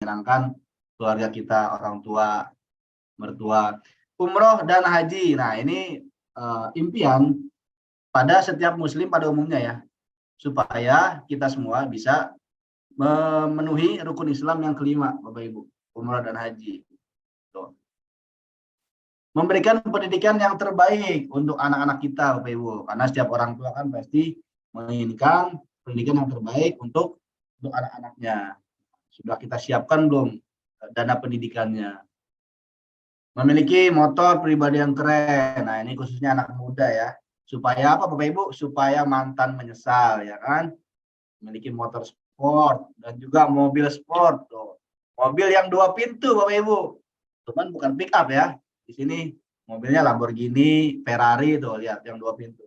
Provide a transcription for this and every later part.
menyenangkan keluarga kita, orang tua, mertua. Umroh dan haji. Nah, ini impian pada setiap muslim pada umumnya ya, supaya kita semua bisa memenuhi rukun Islam yang kelima, Bapak Ibu, umroh dan haji. Tuh. Memberikan pendidikan yang terbaik untuk anak-anak kita, Bapak Ibu, karena setiap orang tua kan pasti menginginkan pendidikan yang terbaik untuk anak-anaknya. Sudah kita siapkan belum dana pendidikannya? Memiliki motor pribadi yang keren. Nah, ini khususnya anak muda ya. Supaya apa, Bapak Ibu? Supaya mantan menyesal, ya kan? Memiliki motor sport dan juga mobil sport. Tuh. Mobil yang 2 pintu, Bapak Ibu. Cuman bukan pick up ya. Di sini mobilnya Lamborghini, Ferrari tuh, lihat yang 2 pintu.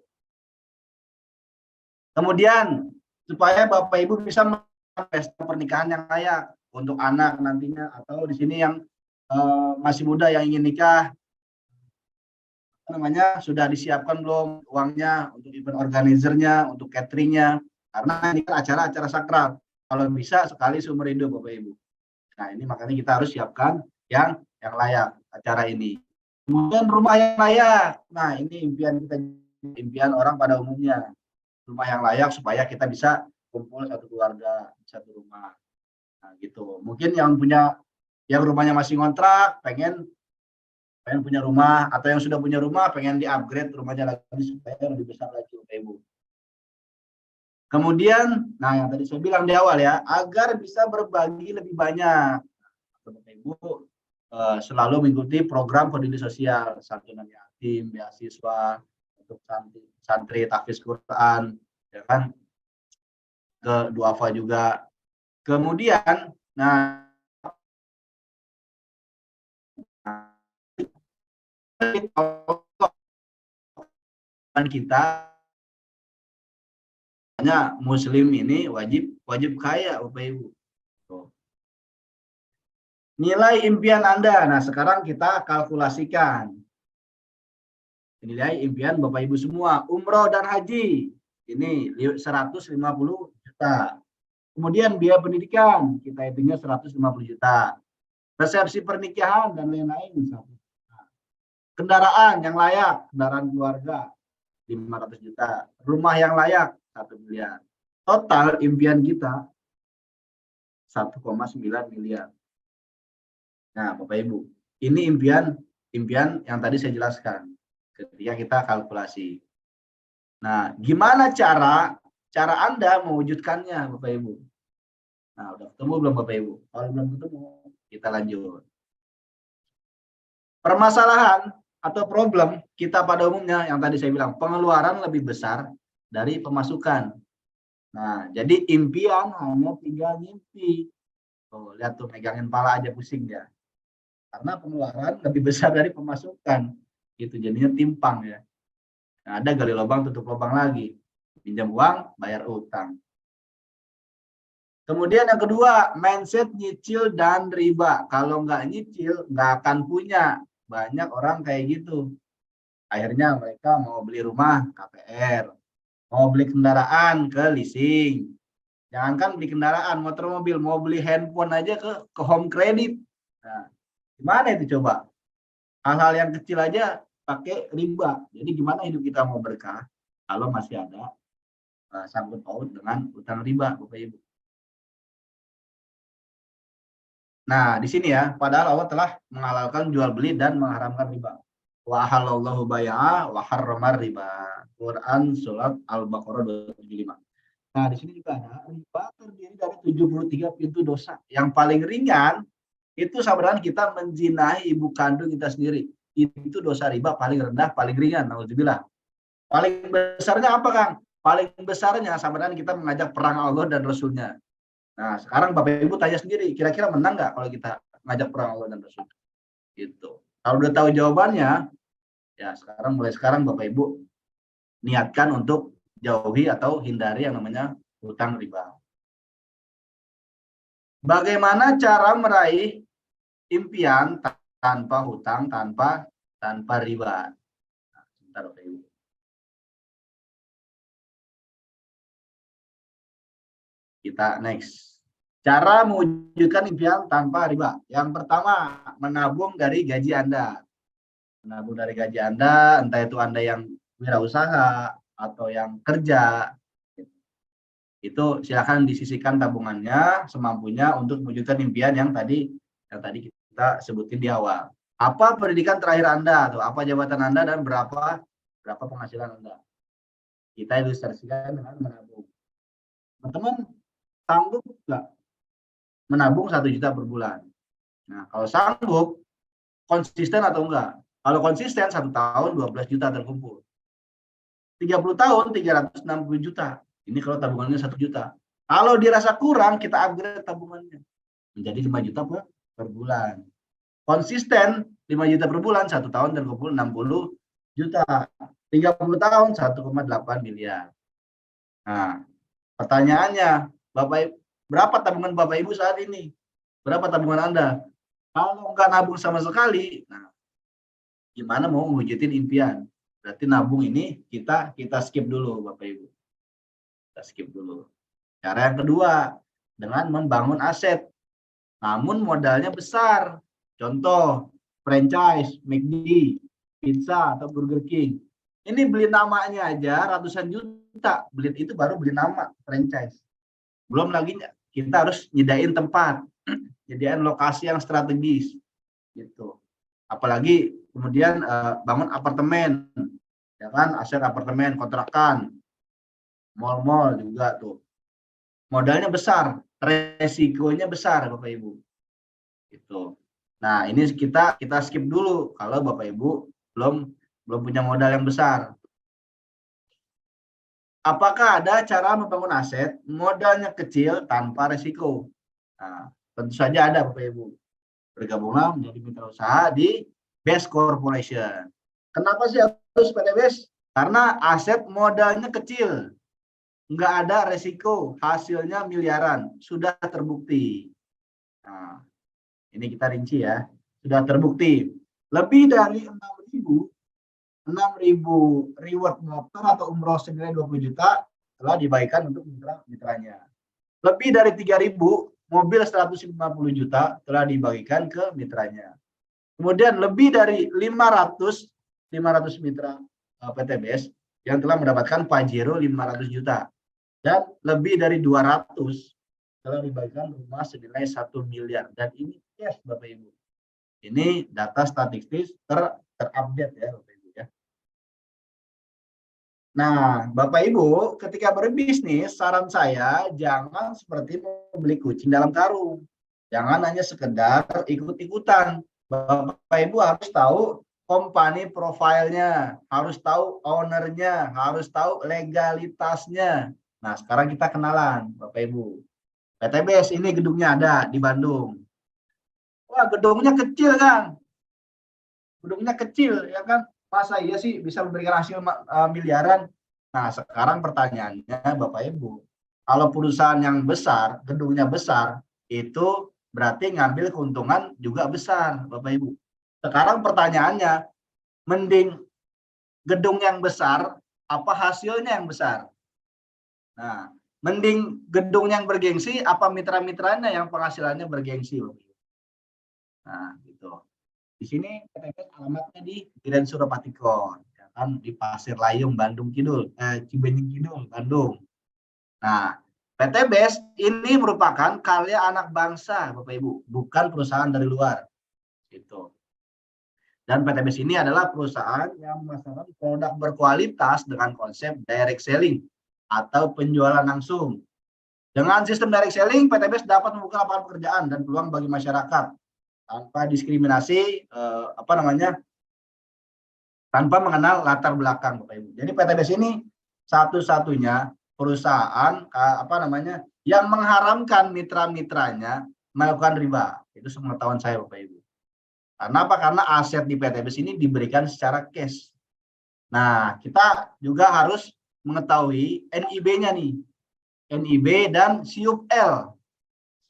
Kemudian supaya Bapak Ibu bisa pesta pernikahan yang layak untuk anak nantinya, atau di sini yang masih muda yang ingin nikah, namanya sudah disiapkan belum uangnya untuk event organizernya, untuk cateringnya, karena ini kan acara-acara sakral. Kalau bisa sekali seumur hidup, Bapak Ibu. Nah, ini makanya kita harus siapkan yang layak acara ini. Kemudian rumah yang layak. Nah, ini impian kita, impian orang pada umumnya. Rumah yang layak supaya kita bisa kumpul satu keluarga di satu rumah. Nah, gitu. Mungkin yang rumahnya masih ngontrak, pengen punya rumah, atau yang sudah punya rumah pengen di-upgrade rumahnya lagi supaya lebih besar lagi, Bapak Ibu. Kemudian, nah yang tadi saya bilang di awal ya, agar bisa berbagi lebih banyak. Bapak Ibu selalu mengikuti program peduli sosial, santunan yatim, beasiswa, untuk santri tahfiz Quran, ya kan, ke duafa juga. Kemudian, nah kita hanya muslim ini wajib kaya, Bapak Ibu. Nilai impian Anda. Nah, sekarang kita kalkulasikan. Nilai impian Bapak Ibu semua, umroh dan haji. Ini 150 juta. Kemudian biaya pendidikan, kita hitungnya 150 juta. Resepsi pernikahan dan lain-lain. Kendaraan yang layak, kendaraan keluarga 500 juta. Rumah yang layak 1 miliar. Total impian kita 1,9 miliar. Nah, Bapak Ibu, ini impian yang tadi saya jelaskan ketika kita kalkulasi. Nah, gimana cara Anda mewujudkannya, Bapak Ibu? Nah, udah ketemu belum, Bapak Ibu? Kalau belum ketemu, kita lanjut. Permasalahan atau problem kita pada umumnya yang tadi saya bilang, pengeluaran lebih besar dari pemasukan. Nah, jadi impian hanya tinggal mimpi. Tuh, lihat tuh, megangin pala aja pusing ya. Karena pengeluaran lebih besar dari pemasukan. Gitu, jadinya timpang ya. Nah, ada gali lubang, tutup lubang lagi. Pinjam uang, bayar utang. Kemudian yang kedua, mindset nyicil dan riba. Kalau nggak nyicil, nggak akan punya. Banyak orang kayak gitu. Akhirnya mereka mau beli rumah, KPR. Mau beli kendaraan, ke leasing. Jangankan beli kendaraan, motor mobil, mau beli handphone aja ke home credit. Nah, gimana itu coba? Hal-hal yang kecil aja pakai riba. Jadi gimana hidup kita mau berkah kalau masih ada sangkut paut dengan utang riba, Bapak Ibu. Nah, di sini ya, padahal Allah telah menghalalkan jual beli dan mengharamkan riba. Wa halallahu bai'a wa harramar riba. Quran surat Al-Baqarah 275. Nah, di sini juga ada riba terdiri dari 73 pintu dosa. Yang paling ringan itu sebenarnya kita menzinahi ibu kandung kita sendiri. Itu dosa riba paling rendah, paling ringan. Nauzubillah. Paling besarnya apa, Kang? Paling besarnya sebenarnya kita mengajak perang Allah dan Rasulnya. Nah, sekarang Bapak Ibu tanya sendiri, kira-kira menang nggak kalau kita ngajak perang Allah dan Rasul? Gitu. Kalau udah tahu jawabannya, ya mulai sekarang Bapak Ibu niatkan untuk jauhi atau hindari yang namanya hutang riba. Bagaimana cara meraih impian tanpa hutang, tanpa riba? Nah, sebentar Bapak Ibu. Kita next. Cara mewujudkan impian tanpa riba. Yang pertama, menabung dari gaji Anda. Menabung dari gaji Anda, entah itu Anda yang wirausaha atau yang kerja, itu silakan disisihkan tabungannya semampunya untuk mewujudkan impian yang tadi kita sebutin di awal. Apa pendidikan terakhir Anda atau apa jabatan Anda dan berapa penghasilan Anda? Kita ilustrasikan dengan menabung. Teman-teman sanggup nggak menabung 1 juta per bulan? Nah, kalau sanggup, konsisten atau enggak? Kalau konsisten 1 tahun 12 juta terkumpul. 30 tahun 360 juta. Ini kalau tabungannya 1 juta. Kalau dirasa kurang, kita upgrade tabungannya menjadi 5 juta per bulan. Konsisten 5 juta per bulan, 1 tahun terkumpul 60 juta. 30 tahun 1,8 miliar. Nah, pertanyaannya, berapa tabungan Bapak Ibu saat ini? Berapa tabungan Anda? Kalau nggak nabung sama sekali, nah gimana mau mewujudin impian? Berarti nabung ini kita skip dulu Bapak Ibu. Kita skip dulu. Cara yang kedua, dengan membangun aset. Namun modalnya besar. Contoh, franchise, McD, pizza, atau Burger King. Ini beli namanya aja ratusan juta. Itu baru beli nama franchise. Belum lagi kita harus nyediain tempat, nyediain lokasi yang strategis. Gitu. Apalagi kemudian bangun apartemen, ya kan, aset apartemen, kontrakan, mal-mal juga tuh. Modalnya besar, resikonya besar Bapak Ibu. Gitu. Nah, ini kita skip dulu kalau Bapak Ibu belum punya modal yang besar. Apakah ada cara membangun aset modalnya kecil tanpa resiko? Nah, tentu saja ada Bapak Ibu. Bergabunglah menjadi mitra usaha di Best Corporation. Kenapa sih harus PT Best? Karena aset modalnya kecil, nggak ada resiko, hasilnya miliaran, sudah terbukti. Nah, ini kita rinci ya, sudah terbukti. Lebih dari 6.000 reward motor atau umroh senilai 20 juta telah dibagikan untuk mitra-mitranya. Lebih dari 3.000 mobil 150 juta telah dibagikan ke mitranya. Kemudian lebih dari 500 mitra PTBS yang telah mendapatkan Pajero 500 juta. Dan lebih dari 200 telah dibagikan rumah senilai 1 miliar. Dan ini cash Bapak Ibu. Ini data statistik terupdate ya Bapak Ibu ya. Nah, Bapak Ibu, ketika berbisnis, saran saya jangan seperti membeli kucing dalam karung. Jangan hanya sekedar ikut-ikutan. Bapak Ibu harus tahu company profilnya, harus tahu ownernya, harus tahu legalitasnya. Nah, sekarang kita kenalan, Bapak Ibu. PTBS ini gedungnya ada di Bandung. Wah, gedungnya kecil kan? Gedungnya kecil, ya kan? Masa iya sih bisa memberikan hasil miliaran? Nah, sekarang pertanyaannya Bapak Ibu, kalau perusahaan yang besar, gedungnya besar, itu berarti ngambil keuntungan juga besar, Bapak Ibu. Sekarang pertanyaannya, mending gedung yang besar, apa hasilnya yang besar? Nah, mending gedung yang bergengsi, apa mitra-mitranya yang penghasilannya bergengsi, Bapak Ibu? Nah, gitu. Di sini PTBS alamatnya di Duren Surapatikon, ya kan, di Pasir Layung, Bandung Kidul, Cibenying Kidul, Bandung. Nah, PTBS ini merupakan karya anak bangsa, Bapak Ibu, bukan perusahaan dari luar. Gitu. Dan PTBS ini adalah perusahaan yang memasarkan produk berkualitas dengan konsep direct selling atau penjualan langsung. Dengan sistem direct selling, PTBS dapat membuka lapangan pekerjaan dan peluang bagi masyarakat tanpa diskriminasi, tanpa mengenal latar belakang Bapak Ibu. Jadi PTBS ini satu-satunya perusahaan yang mengharamkan mitra-mitranya melakukan riba. Itu sepengetahuan saya Bapak Ibu. Karena apa? Karena aset di PTBS ini diberikan secara cash. Nah, kita juga harus mengetahui NIB-nya nih. NIB dan SIUP-L.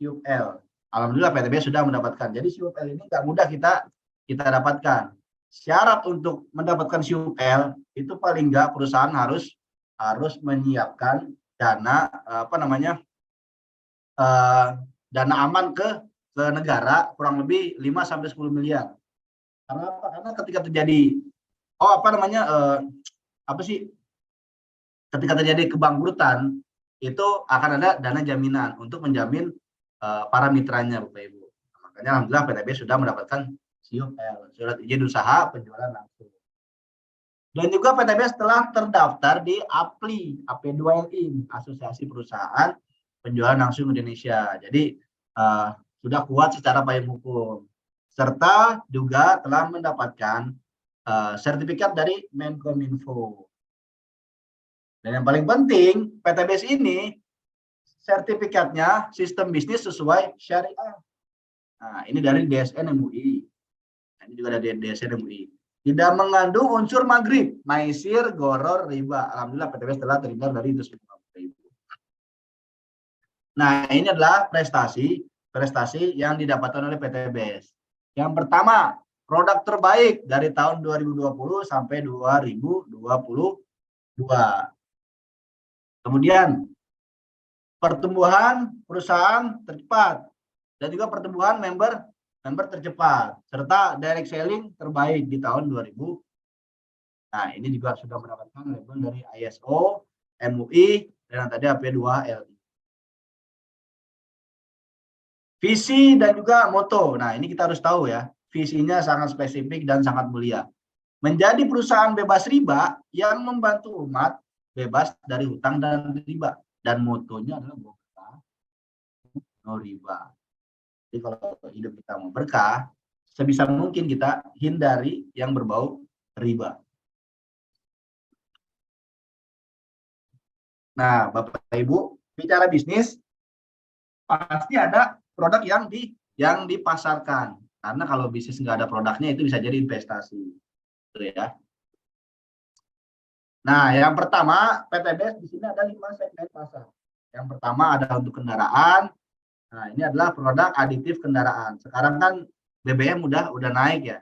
SIUP-L. Alhamdulillah PTBS sudah mendapatkan. Jadi SIUP-L ini nggak mudah kita dapatkan. Syarat untuk mendapatkan SIUP-L itu paling nggak perusahaan harus menyiapkan dana dana aman ke negara kurang lebih 5 sampai 10 miliar. Karena apa? Karena ketika terjadi ketika terjadi kebangkrutan itu akan ada dana jaminan untuk menjamin para mitranya, Bapak Ibu. Makanya alhamdulillah PTBS sudah mendapatkan SIUPL, surat izin usaha penjualan langsung. Dan juga PTBS telah terdaftar di APLI, AP2LI, Asosiasi Perusahaan Penjualan Langsung Indonesia. Jadi sudah kuat secara payung hukum. Serta juga telah mendapatkan sertifikat dari Menkominfo. Dan yang paling penting, PTBS ini sertifikatnya sistem bisnis sesuai syariah. Nah, ini dari DSN MUI. Nah, ini juga dari DSN MUI. Tidak mengandung unsur maghrib, maisir, goror, riba. Alhamdulillah PTBS telah terhindar dari itu semua. Nah, ini adalah prestasi yang didapatkan oleh PTBS. Yang pertama, produk terbaik dari tahun 2020 sampai 2022. Kemudian, pertumbuhan perusahaan tercepat dan juga pertumbuhan member tercepat serta direct selling terbaik di tahun 2000. Nah, ini juga sudah mendapatkan label dari ISO, MUI, dan tadi AP2LI. Visi dan juga moto. Nah, ini kita harus tahu ya. Visinya sangat spesifik dan sangat mulia. Menjadi perusahaan bebas riba yang membantu umat bebas dari hutang dan riba. Dan motonya adalah berkah, no riba. Jadi kalau hidup kita mau berkah, sebisa mungkin kita hindari yang berbau riba. Nah, Bapak Ibu, bicara bisnis, pasti ada produk yang dipasarkan. Karena kalau bisnis nggak ada produknya itu bisa jadi investasi. Gitu ya. Nah, yang pertama, PTBS di sini ada 5 segmen pasar. Yang pertama ada untuk kendaraan. Nah, ini adalah produk aditif kendaraan. Sekarang kan BBM udah naik ya.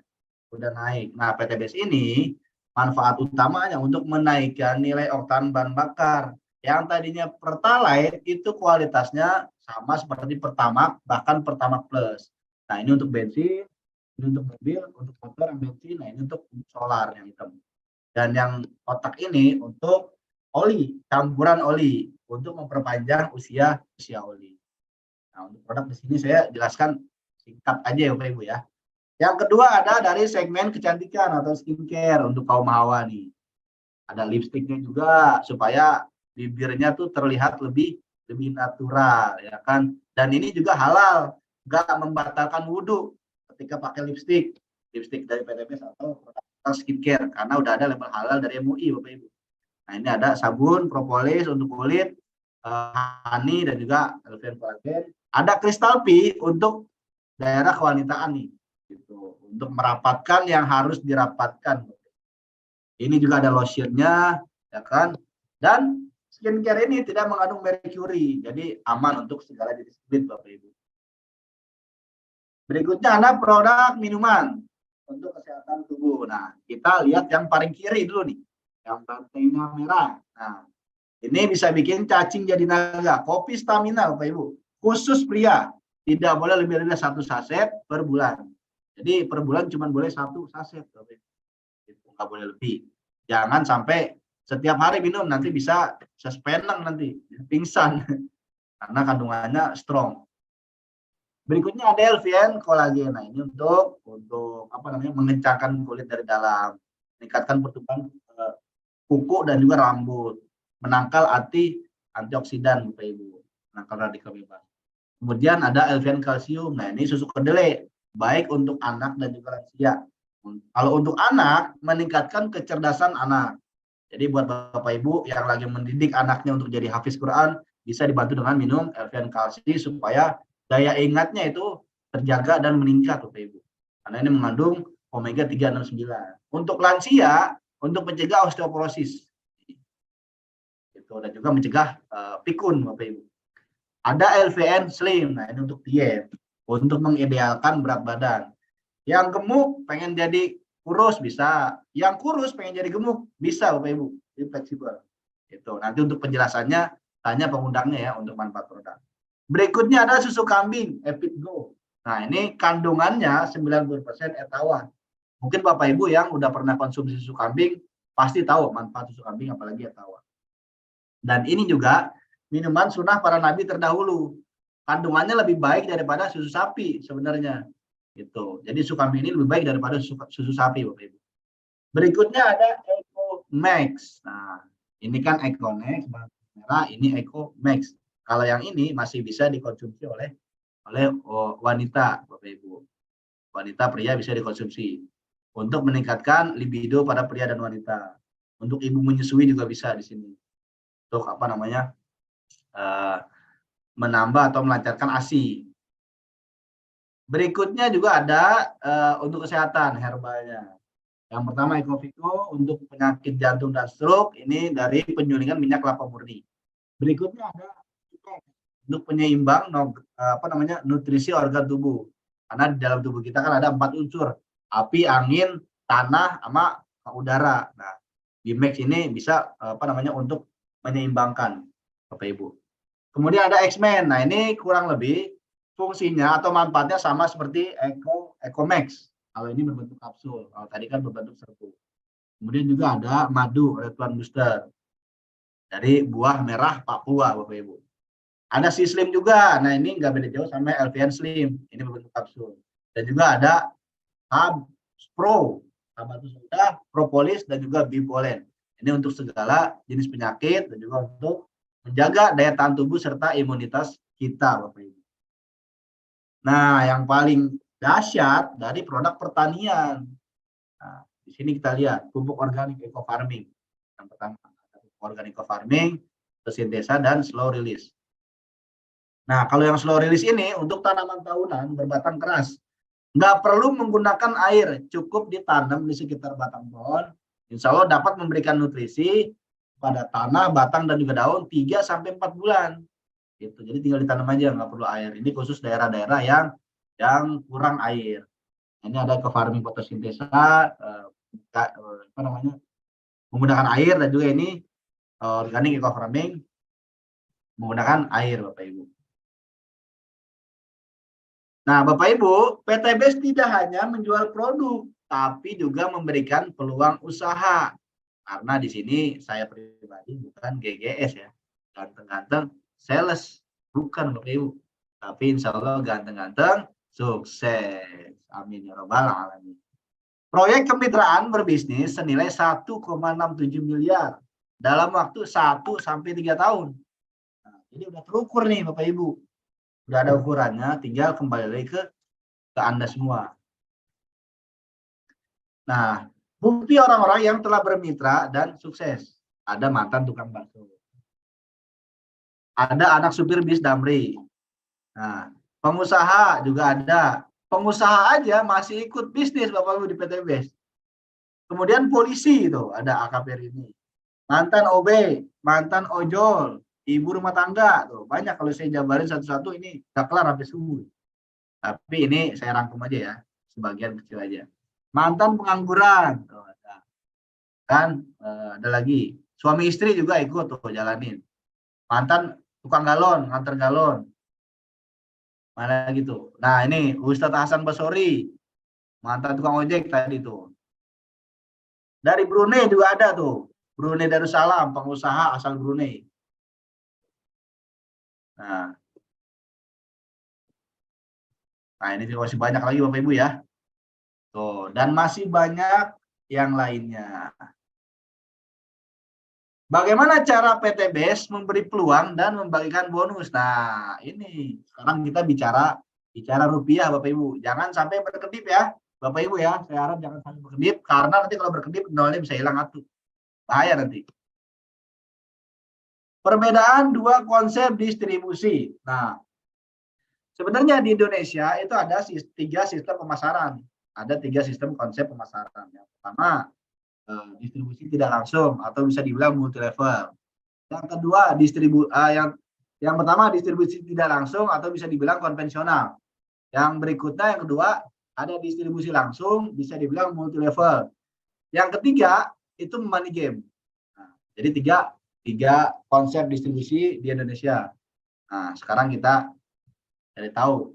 Udah naik. Nah, PTBS ini manfaat utamanya untuk menaikkan nilai oktan bahan bakar. Yang tadinya Pertalite itu kualitasnya sama seperti Pertamax, bahkan Pertamax Plus. Nah, ini untuk bensin, ini untuk mobil, untuk motor yang bensin, nah ini untuk solar yang hitam. Dan yang kotak ini untuk oli, campuran oli untuk memperpanjang usia oli. Nah, untuk produk di sini saya jelaskan singkat aja ya Bapak Ibu ya. Yang kedua ada dari segmen kecantikan atau skincare untuk kaum hawa nih. Ada lipstiknya juga supaya bibirnya tuh terlihat lebih natural ya kan. Dan ini juga halal, nggak membatalkan wudhu ketika pakai lipstik dari PTBS atau produk skincare karena udah ada label halal dari MUI Bapak Ibu. Nah, ini ada sabun propolis untuk kulit, honey dan juga elven collagen. Ada kristal P untuk daerah kewanitaan nih, gitu. Untuk merapatkan yang harus dirapatkan. Ini juga ada lotionnya, ya kan? Dan skincare ini tidak mengandung merkuri, jadi aman untuk segala jenis kulit Bapak Ibu. Berikutnya ada produk minuman untuk kesehatan tubuh. Nah, kita lihat yang paling kiri dulu nih, yang bantainya merah. Nah, ini bisa bikin cacing jadi naga. Kopi stamina Bapak Ibu, khusus pria. Tidak boleh lebih dari 1 saset per bulan. Jadi per bulan cuma boleh 1 saset Bapak Ibu. Itu nggak boleh lebih. Jangan sampai setiap hari minum, nanti bisa sepenang nanti, pingsan. Karena kandungannya strong. Berikutnya ada LVN kolagen. Nah, ini untuk mengencangkan kulit dari dalam, meningkatkan pertumbuhan kuku dan juga rambut, menangkal antioksidan Bapak Ibu, menangkal radikal bebas. Kemudian ada LVN kalsium. Nah, ini susu kedelai, baik untuk anak dan juga lansia. Kalau untuk anak, meningkatkan kecerdasan anak. Jadi buat Bapak Ibu yang lagi mendidik anaknya untuk jadi hafiz Quran, bisa dibantu dengan minum LVN kalsium supaya daya ingatnya itu terjaga dan meningkat Bapak Ibu. Karena ini mengandung omega 369. Untuk lansia, untuk mencegah osteoporosis. Itu dan juga mencegah pikun Bapak Ibu. Ada LVN slim. Nah, ini untuk diet, untuk mengidealkan berat badan. Yang gemuk pengen jadi kurus bisa, yang kurus pengen jadi gemuk bisa Bapak Ibu. Ini fleksibel. Itu nanti untuk penjelasannya tanya pengundangnya ya untuk manfaat produk. Berikutnya ada susu kambing, Epit Go. Nah, ini kandungannya 90% etawa. Mungkin Bapak Ibu yang udah pernah konsumsi susu kambing pasti tahu manfaat susu kambing, apalagi etawa. Dan ini juga minuman sunnah para nabi terdahulu. Kandungannya lebih baik daripada susu sapi sebenarnya. Gitu. Jadi susu kambing ini lebih baik daripada susu sapi, Bapak Ibu. Berikutnya ada Eco Max. Nah, ini kan Eco Max, merah, ini Eco Max. Kalau yang ini masih bisa dikonsumsi oleh wanita, Bapak Ibu. Wanita, pria bisa dikonsumsi untuk meningkatkan libido pada pria dan wanita. Untuk ibu menyusui juga bisa di sini. Untuk apa namanya? Menambah atau melancarkan ASI. Berikutnya juga ada untuk kesehatan herbalnya. Yang pertama Ecovico untuk penyakit jantung dan stroke, ini dari penyulingan minyak kelapa murni. Berikutnya ada untuk penyeimbang nutrisi organ tubuh. Karena di dalam tubuh kita kan ada 4 unsur, api, angin, tanah, sama udara. Nah, di Max ini bisa untuk menyeimbangkan, Bapak Ibu. Kemudian ada X-Men. Nah, ini kurang lebih fungsinya atau manfaatnya sama seperti Eco Max. Kalau ini berbentuk kapsul, kalau tadi kan berbentuk serbuk. Kemudian juga ada madu Red One Booster dari buah merah Papua, Bapak Ibu. Ada si Slim juga. Nah, ini nggak beda jauh sama LVN Slim. Ini berbentuk kapsul. Dan juga ada Pro, Habatus Sauda, Propolis, dan juga Bipolen. Ini untuk segala jenis penyakit dan juga untuk menjaga daya tahan tubuh serta imunitas kita, Bapak Ibu. Nah, yang paling dahsyat dari produk pertanian. Nah, di sini kita lihat pupuk organik eco farming. Yang pertama, pupuk organik eco farming, sintesa dan slow release. Nah, kalau yang slow release ini untuk tanaman tahunan berbatang keras. Nggak perlu menggunakan air, cukup ditanam di sekitar batang pohon. Insya Allah dapat memberikan nutrisi pada tanah, batang, dan juga daun 3-4 bulan. Gitu. Jadi tinggal ditanam aja, nggak perlu air. Ini khusus daerah-daerah yang kurang air. Ini ada ke farming fotosintesa, menggunakan air, dan juga ini organic eco farming menggunakan air, Bapak Ibu. Nah, Bapak Ibu, PTBS tidak hanya menjual produk, tapi juga memberikan peluang usaha. Karena di sini saya pribadi bukan GGS ya, ganteng-ganteng sales, bukan Bapak Ibu. Tapi insya Allah ganteng-ganteng sukses. Amin ya robbal alamin. Proyek kemitraan berbisnis senilai 1,67 miliar dalam waktu 1-3 tahun. Nah, jadi udah terukur nih Bapak Ibu. Udah ada ukurannya, tinggal kembali lagi ke Anda semua. Nah, bukti orang-orang yang telah bermitra dan sukses. Ada mantan tukang bakso. Ada anak supir bis Damri. Nah, pengusaha juga ada. Pengusaha aja masih ikut bisnis Bapak Ibu di PTBS. Kemudian polisi itu ada AKP ini. Mantan OB, mantan ojol, ibu rumah tangga tuh banyak. Kalau saya jabarin satu-satu ini tak kelar sampai subuh. Tapi ini saya rangkum aja ya, sebagian kecil aja. Mantan pengangguran tuh ada. Dan ada lagi suami istri juga ikut tuh jalanin. Mantan tukang galon, nganter galon. Mana gitu. Nah, ini Ustadz Hasan Basori, mantan tukang ojek tadi tuh. Dari Brunei juga ada tuh. Brunei Darussalam, pengusaha asal Brunei. Nah, ini masih banyak lagi Bapak Ibu ya. Tuh, dan masih banyak yang lainnya. Bagaimana cara PTBS memberi peluang dan membagikan bonus? Nah, ini sekarang kita bicara rupiah Bapak Ibu. Jangan sampai berkedip ya. Bapak Ibu ya, saya harap jangan sampai berkedip karena nanti kalau berkedip nolnya bisa hilang atuh. Bahaya nanti. Perbedaan dua konsep distribusi. Nah, sebenarnya di Indonesia itu ada 3 sistem pemasaran. Ada 3 sistem konsep pemasaran. Yang pertama, distribusi tidak langsung atau bisa dibilang multi level. Yang kedua, yang pertama distribusi tidak langsung atau bisa dibilang konvensional. Yang berikutnya yang kedua ada distribusi langsung, bisa dibilang multi level. Yang ketiga itu money game. Nah, jadi tiga konsep distribusi di Indonesia. Nah, sekarang kita Jadi tahu.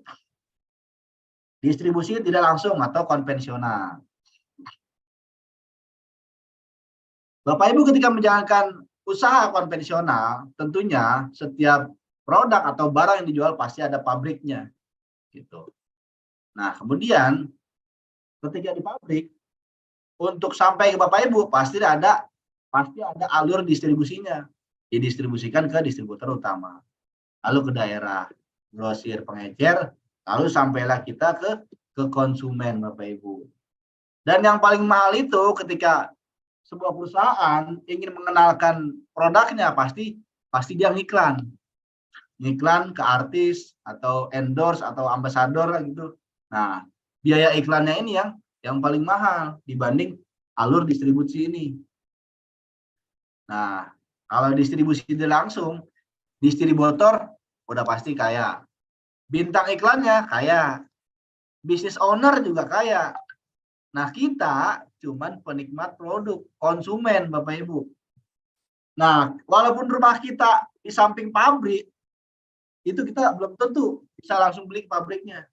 Distribusi tidak langsung atau konvensional. Bapak Ibu ketika menjalankan usaha konvensional, tentunya setiap produk atau barang yang dijual pasti ada pabriknya, gitu. Nah, kemudian ketika di pabrik, untuk sampai ke Bapak Ibu pasti ada alur distribusinya. Didistribusikan ke distributor utama, lalu ke daerah, grosir, pengecer, lalu sampailah kita ke konsumen Bapak Ibu. Dan yang paling mahal itu ketika sebuah perusahaan ingin mengenalkan produknya pasti dia ngiklan ke artis atau endorse atau ambasador gitu. Nah, biaya iklannya ini yang paling mahal dibanding alur distribusi ini. Nah, kalau distribusi langsung, distributor udah pasti kaya, bintang iklannya kaya, bisnis owner juga kaya. Nah, kita cuman penikmat produk, konsumen Bapak Ibu. Nah, walaupun rumah kita di samping pabrik, itu kita belum tentu bisa langsung beli ke pabriknya.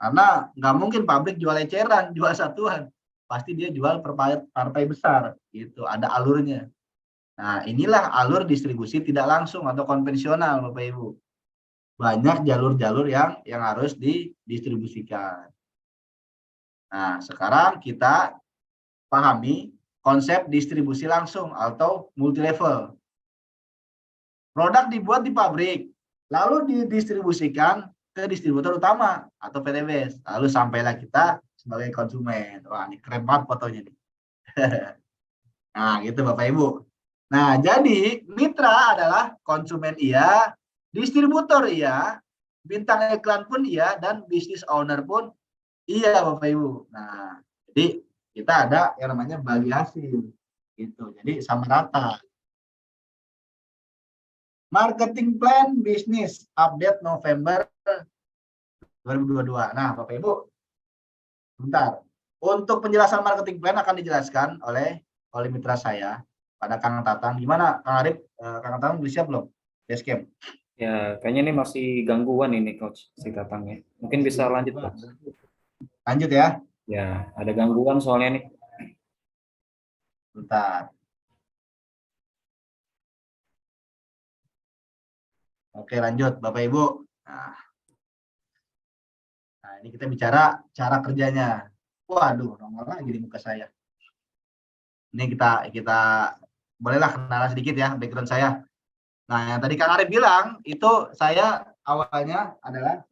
Karena nggak mungkin pabrik jual eceran, jual satuan. Pasti dia jual partai besar, gitu. Ada alurnya. Nah, inilah alur distribusi tidak langsung atau konvensional Bapak Ibu. Banyak jalur-jalur yang harus didistribusikan. Nah, sekarang kita pahami konsep distribusi langsung atau multi level. Produk dibuat di pabrik, lalu didistribusikan ke distributor utama atau PTBS. Lalu sampailah kita sebagai konsumen. Wah, ini keren banget fotonya nih. Nah, gitu Bapak Ibu. Nah, jadi mitra adalah konsumen iya, distributor iya, bintang iklan pun iya, dan bisnis owner pun iya Bapak Ibu. Nah, jadi kita ada yang namanya bagi hasil. Gitu. Jadi sama rata. Marketing plan bisnis update November 2022. Nah, Bapak Ibu, bentar. Untuk penjelasan marketing plan akan dijelaskan oleh mitra saya pada Kang Tatang. Gimana Kang Arif? Kang Tatang udah siap belum? Basecamp. Ya, kayaknya ini masih gangguan ini Coach si Tatangnya. Mungkin bisa lanjut, Coach. Lanjut ya. Ya, ada gangguan soalnya nih. Bentar. Oke, lanjut Bapak Ibu. Nah, ini kita bicara cara kerjanya. Waduh, nongol lagi di muka saya. Ini kita bolehlah kenalan sedikit ya background saya. Nah, yang tadi Kang Arif bilang itu saya awalnya adalah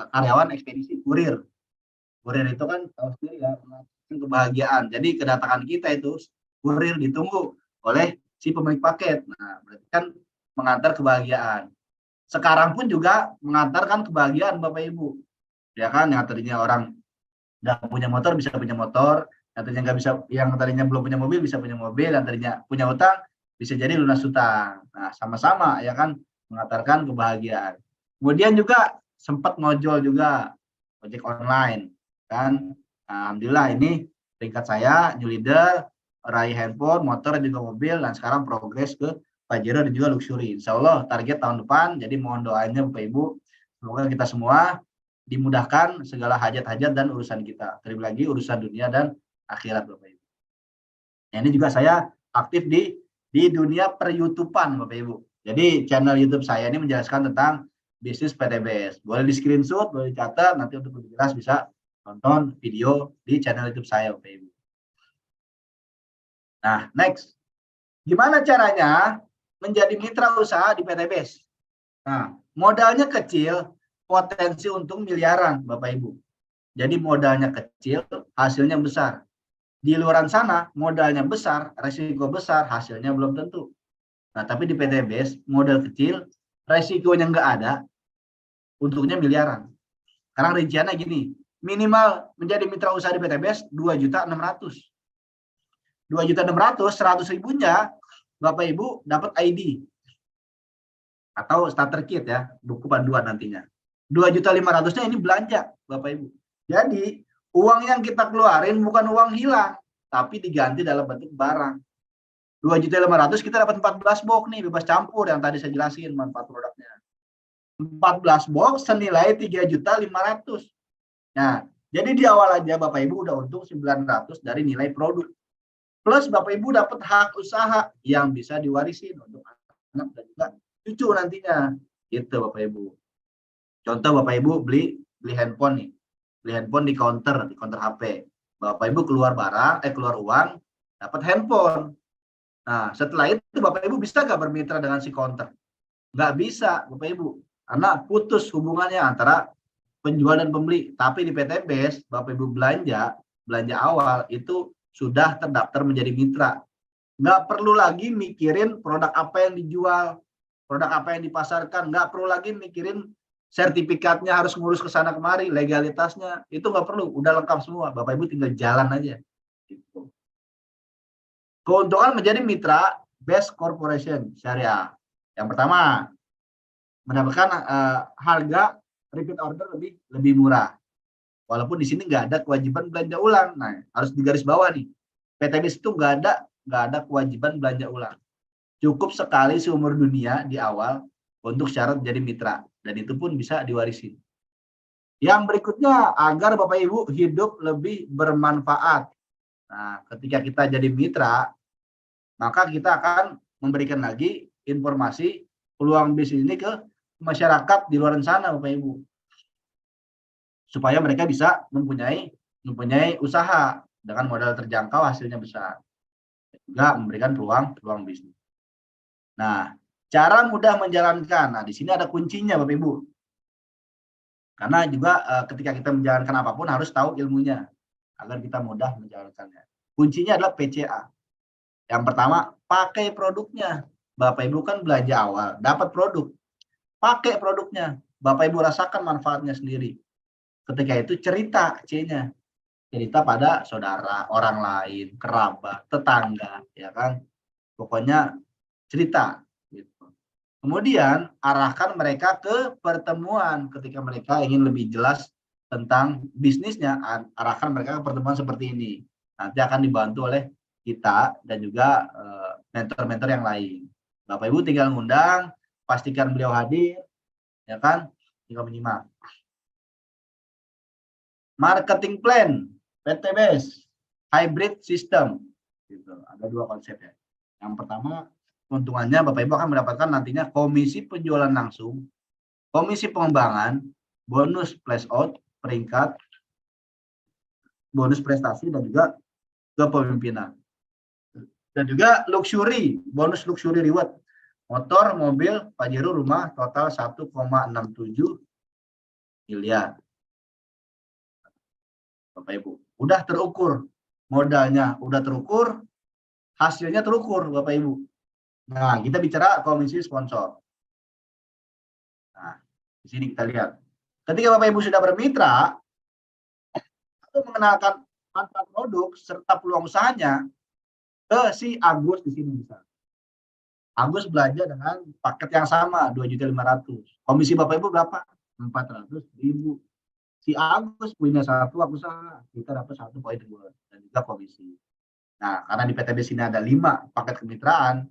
karyawan ekspedisi kurir. Kurir itu kan tahu sendiri ya, kebahagiaan. Jadi kedatangan kita itu kurir ditunggu oleh si pemilik paket. Nah, berarti kan mengantar kebahagiaan. Sekarang pun juga mengantarkan kebahagiaan Bapak Ibu. Ya kan, yang tadinya orang nggak punya motor bisa punya motor, yang tadinya nggak bisa, yang tadinya belum punya mobil bisa punya mobil, yang tadinya punya utang bisa jadi lunas utang. Nah, sama-sama ya kan mengantarkan kebahagiaan. Kemudian juga sempat ngojol juga ojek online kan. Alhamdulillah ini peringkat saya new leader, raih handphone, motor dan juga mobil, dan sekarang progres ke Pajero dan juga luxury. Insya Allah target tahun depan. Jadi mohon doanya Bapak Ibu, semoga kita semua dimudahkan segala hajat-hajat dan urusan kita. Terlebih lagi urusan dunia dan akhirat Bapak Ibu. Nah, ini juga saya aktif di dunia per-YouTubean Bapak Ibu. Jadi channel YouTube saya ini menjelaskan tentang bisnis PTBS. Boleh di screenshot, boleh dicatat, nanti untuk lebih jelas bisa tonton video di channel YouTube saya Bapak Ibu. Nah, next. Gimana caranya menjadi mitra usaha di PTBS? Nah, modalnya kecil, potensi untung miliaran Bapak Ibu. Jadi modalnya kecil, hasilnya besar. Di luar sana modalnya besar, resiko besar, hasilnya belum tentu. Nah, tapi di PTBS modal kecil, resikonya nggak ada, untungnya miliaran. Sekarang rinciannya gini, minimal menjadi mitra usaha di PTBS 2.600.000. 2.600.000, 100.000-nya Bapak Ibu dapat ID atau starter kit ya, buku panduan nantinya. 2.500.000-nya ini belanja Bapak Ibu. Jadi uang yang kita keluarin bukan uang hilang, tapi diganti dalam bentuk barang. 2.500.000 kita dapat 14 box nih, bebas campur yang tadi saya jelasin manfaat produknya. 14 box senilai 3.500.000. Nah, jadi di awal aja Bapak Ibu udah untung 900 dari nilai produk. Plus Bapak Ibu dapat hak usaha yang bisa diwarisin untuk anak dan juga cucu nantinya. Gitu Bapak Ibu. Contoh Bapak Ibu beli handphone nih. Beli handphone di counter HP. Bapak Ibu keluar uang, dapat handphone. Nah, setelah itu Bapak Ibu bisa nggak bermitra dengan si counter? Nggak bisa Bapak Ibu. Karena putus hubungannya antara penjual dan pembeli. Tapi di PTBS, Bapak Ibu belanja awal itu sudah terdaftar menjadi mitra. Nggak perlu lagi mikirin produk apa yang dijual, produk apa yang dipasarkan. Nggak perlu lagi mikirin sertifikatnya harus ngurus ke sana kemari, legalitasnya. Itu nggak perlu, udah lengkap semua. Bapak Ibu tinggal jalan aja. Gitu. Keuntungan menjadi mitra Best Corporation Syariah. Yang pertama, mendapatkan harga repeat order lebih murah. Walaupun di sini nggak ada kewajiban belanja ulang. Nah, harus digaris bawah nih. PTBS itu nggak ada kewajiban belanja ulang. Cukup sekali seumur dunia di awal untuk syarat jadi mitra. Dan itu pun bisa diwarisin. Yang berikutnya, agar Bapak Ibu hidup lebih bermanfaat. Nah, ketika kita jadi mitra, maka kita akan memberikan lagi informasi peluang bisnis ini ke masyarakat di luar sana Bapak Ibu. Supaya mereka bisa mempunyai usaha dengan modal terjangkau, hasilnya besar. Juga memberikan peluang bisnis. Nah, cara mudah menjalankan. Nah, di sini ada kuncinya Bapak Ibu. Karena juga ketika kita menjalankan apapun harus tahu ilmunya agar kita mudah menjalankannya. Kuncinya adalah PCA. Yang pertama, pakai produknya. Bapak Ibu kan belanja awal, dapat produk. Pakai produknya. Bapak Ibu rasakan manfaatnya sendiri. Ketika itu cerita C-nya. Cerita pada saudara, orang lain, kerabat, tetangga, ya kan? Pokoknya cerita gitu. Kemudian arahkan mereka ke pertemuan ketika mereka ingin lebih jelas tentang bisnisnya, arahkan mereka ke pertemuan seperti ini. Nanti akan dibantu oleh kita dan juga mentor-mentor yang lain. Bapak Ibu tinggal ngundang, pastikan beliau hadir, ya kan? Tinggal menyimak. Marketing plan PTBS hybrid system. Gitu. Ada dua konsep ya. Yang pertama, keuntungannya Bapak Ibu akan mendapatkan nantinya komisi penjualan langsung, komisi pengembangan, bonus flash out, peringkat, bonus prestasi, dan juga kepemimpinan. Dan juga luxury, bonus luxury reward. Motor, mobil, Pajero, rumah, total 1,67 miliar. Bapak Ibu, udah terukur. Modalnya udah terukur, hasilnya terukur Bapak Ibu. Nah, kita bicara komisi sponsor. Nah, di sini kita lihat. Ketika Bapak Ibu sudah bermitra, atau mengenalkan manfaat produk serta peluang usahanya ke si Agus di sini bisa. Agus belanja dengan paket yang sama 2.500.000. Komisi Bapak Ibu berapa? 400.000. Si Agus punya satu usaha, kita dapat 1 poin reward dan juga komisi. Nah, karena di PTB sini ada 5 paket kemitraan.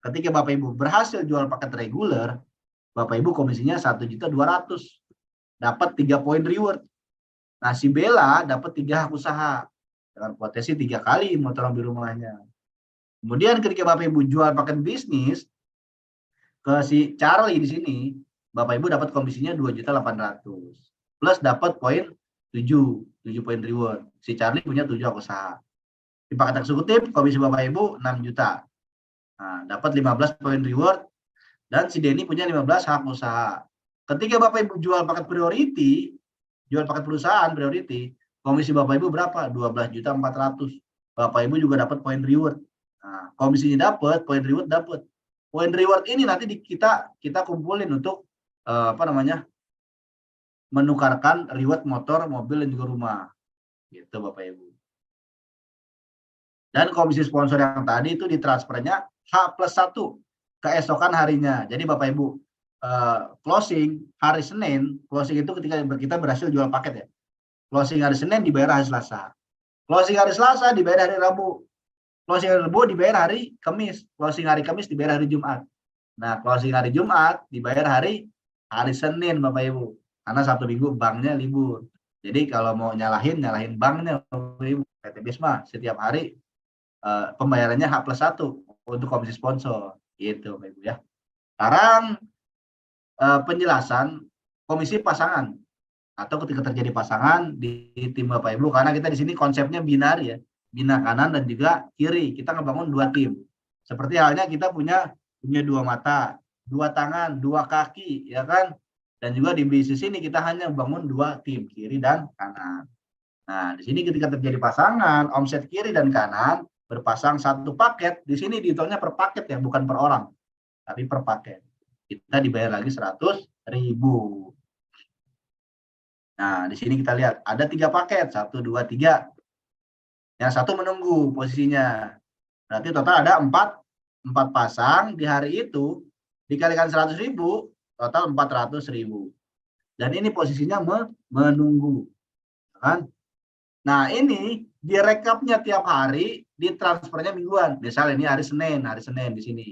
Ketika Bapak Ibu berhasil jual paket reguler, Bapak Ibu komisinya 1.200.000. Dapat 3 poin reward. Nah, si Bella dapat 3 hak usaha dengan potensi 3 kali motor mobil rumahnya. Kemudian ketika Bapak Ibu jual paket bisnis ke si Charlie di sini, Bapak Ibu dapat komisinya 2.800.000. Plus dapat poin 7 poin reward. Si Charlie punya 7 hak usaha. Di paket eksekutif komisi Bapak Ibu 6 juta. Nah, dapat 15 poin reward dan si Denny punya 15 hak usaha. Ketika Bapak Ibu jual paket priority, jual paket perusahaan priority, komisi Bapak Ibu berapa? 12.400.000. Bapak Ibu juga dapat poin reward. Nah, komisinya dapat, poin reward dapat. Poin reward ini nanti kita kumpulin untuk menukarkan reward motor, mobil, dan juga rumah. Gitu Bapak Ibu. Dan komisi sponsor yang tadi itu ditransfernya H+1 keesokan harinya. Jadi Bapak Ibu closing hari Senin, closing itu ketika kita berhasil jual paket ya. Closing hari Senin dibayar hari Selasa. Closing hari Selasa dibayar hari Rabu. Closing hari Rabu dibayar hari Kamis. Closing hari Kamis dibayar hari Jumat. Nah, closing hari Jumat dibayar hari hari Senin Bapak Ibu. Karena Sabtu Minggu banknya libur. Jadi kalau mau nyalahin banknya Bapak Ibu. PT Bisma setiap hari pembayarannya H+1 untuk komisi sponsor. Gitu Bapak Ibu ya. Sekarang penjelasan komisi pasangan atau ketika terjadi pasangan di tim Bapak Ibu, karena kita di sini konsepnya binari ya, bina kanan dan juga kiri, kita ngebangun dua tim. Seperti halnya kita punya dua mata, dua tangan, dua kaki, ya kan? Dan juga di bisnis ini kita hanya bangun dua tim, kiri dan kanan. Nah, di sini ketika terjadi pasangan, omset kiri dan kanan berpasang satu paket, di sini dihitungnya per paket ya, bukan per orang, tapi per paket. Kita dibayar lagi 100.000. Nah, di sini kita lihat ada 3 paket, 1, 2, 3. Yang satu menunggu posisinya. Berarti total ada 4 pasang di hari itu, dikalikan 100.000, total 400.000. Dan ini posisinya menunggu. Kan? Nah, ini direkapnya tiap hari, ditransfernya mingguan. Misalnya ini hari Senin di sini.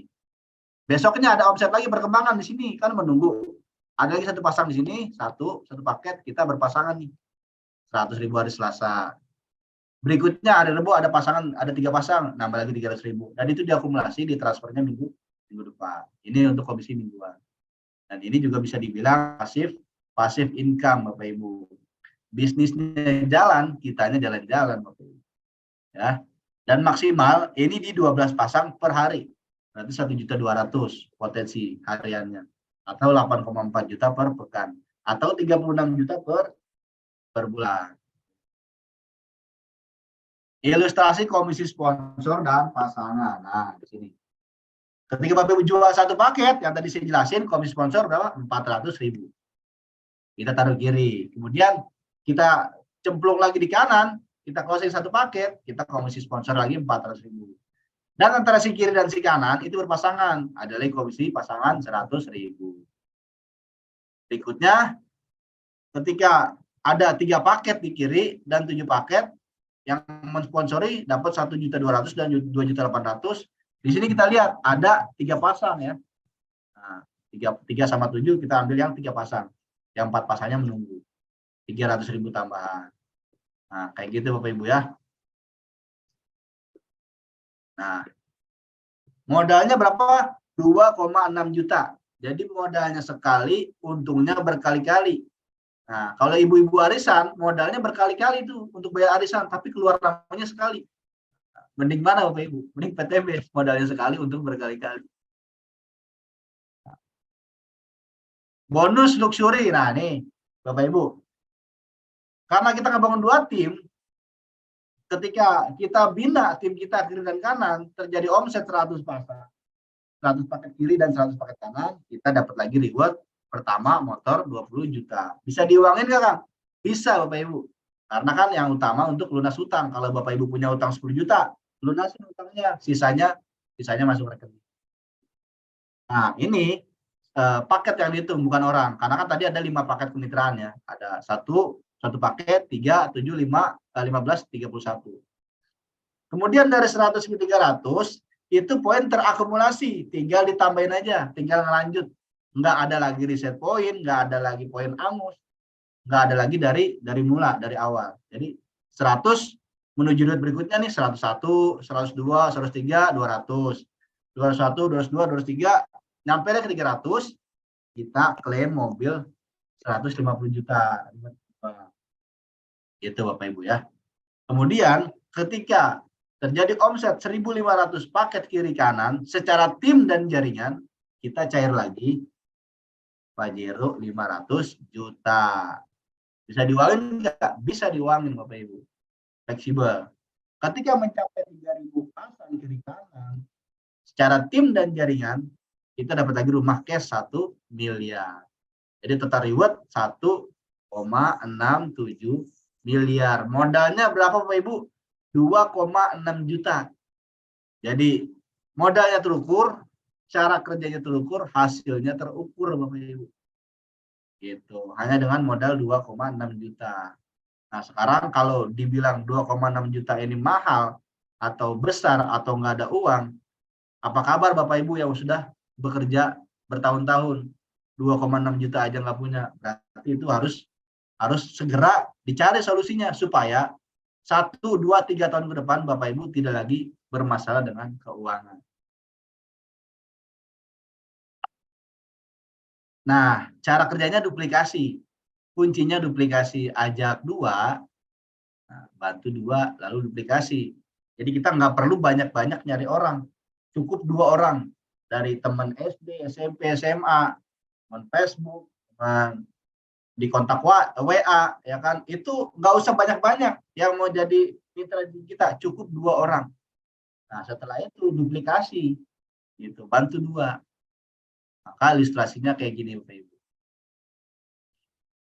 Besoknya ada omset lagi berkembangan di sini, kan menunggu. Ada lagi satu pasang di sini, satu paket kita berpasangan nih. 100.000 hari Selasa. Berikutnya hari Rabu ada pasangan, ada 3 pasang, nambah lagi 300.000. Dan itu diakumulasi, ditransfernya minggu depan. Ini untuk komisi mingguan. Dan ini juga bisa dibilang pasif income Bapak Ibu. Bisnisnya jalan, kitanya jalan-jalan Bapak Ibu. Ya. Dan maksimal ini di 12 pasang per hari. Berarti 1.200.000 potensi hariannya. Atau 8,4 juta per pekan. Atau 36 juta per bulan. Ilustrasi komisi sponsor dan pasangan. Nah, di sini. Ketika Bapak Ibu jual satu paket, yang tadi saya jelasin, komisi sponsor berapa? 400.000. Kita taruh kiri. Kemudian kita cemplung lagi di kanan, kita closing satu paket, kita komisi sponsor lagi 400.000. Dan antara si kiri dan si kanan itu berpasangan. Ada lagi komisi pasangan 100.000. Berikutnya, ketika ada 3 paket di kiri dan 7 paket, yang mensponsori dapat 1.200.000 dan 2.800.000. Di sini kita lihat ada 3 pasang ya. Nah, 3 sama 7 kita ambil yang 3 pasang. Yang 4 pasangnya menunggu. 300.000 tambahan. Nah, kayak gitu Bapak Ibu ya. Nah, modalnya berapa? 2,6 juta. Jadi modalnya sekali, untungnya berkali-kali. Nah, kalau ibu-ibu arisan, modalnya berkali-kali tuh untuk bayar arisan, tapi keluar namanya sekali. Mending mana Bapak Ibu? Mending PTB, modalnya sekali untuk berkali-kali. Bonus luxury. Nah, nih Bapak Ibu. Karena kita ngebangun 2 tim, ketika kita bina tim kita kiri dan kanan, terjadi omset 100 pasang. 100 paket kiri dan 100 paket kanan, kita dapat lagi reward pertama motor 20 juta. Bisa diuangin nggak Kang? Bisa Bapak Ibu. Karena kan yang utama untuk lunas utang. Kalau Bapak Ibu punya utang 10 juta, lunasin utangnya, sisanya masuk rekening. Nah, ini paket yang dihitung bukan orang. Karena kan tadi ada 5 paket kemitraan ya. Ada satu paket 3, 7, 5, 15, 31. Kemudian dari 100 ke 300 itu poin terakumulasi, tinggal ditambahin aja, tinggal ngelanjut. Nggak ada lagi reset poin, nggak ada lagi poin angus, nggak ada lagi dari mula, dari awal. Jadi 100 menuju duit berikutnya nih 101, 102, 103, 200. 201, 202, 203, nyampe ke 300, kita klaim mobil 150 juta. Gitu Bapak Ibu ya. Kemudian ketika terjadi omset 1.500 paket kiri kanan secara tim dan jaringan, kita cair lagi Pajero 500 juta. Bisa diuangin enggak? Bisa diuangin Bapak Ibu. Fleksibel. Ketika mencapai 3.000 pasang kiri kanan secara tim dan jaringan, kita dapat lagi rumah cash 1 miliar. Jadi total reward 1,67 miliar. Modalnya berapa Bapak Ibu? 2,6 juta. Jadi modalnya terukur, cara kerjanya terukur, hasilnya terukur Bapak Ibu. Gitu. Hanya dengan modal 2,6 juta. Nah, sekarang kalau dibilang 2,6 juta ini mahal atau besar atau nggak ada uang, apa kabar Bapak Ibu yang sudah bekerja bertahun-tahun? 2,6 juta aja nggak punya, berarti itu harus segera dicari solusinya supaya 1, 2, 3 tahun ke depan Bapak Ibu tidak lagi bermasalah dengan keuangan. Nah, cara kerjanya duplikasi. Kuncinya duplikasi, ajak 2, nah, bantu 2, lalu duplikasi. Jadi kita nggak perlu banyak-banyak nyari orang. Cukup 2 orang. Dari teman SD, SMP, SMA, teman Facebook, teman di kontak WA, ya kan? Itu nggak usah banyak-banyak yang mau jadi mitra kita. Cukup 2 orang. Nah, setelah itu duplikasi. Gitu, bantu 2. Maka ilustrasinya kayak gini, Bapak Ibu.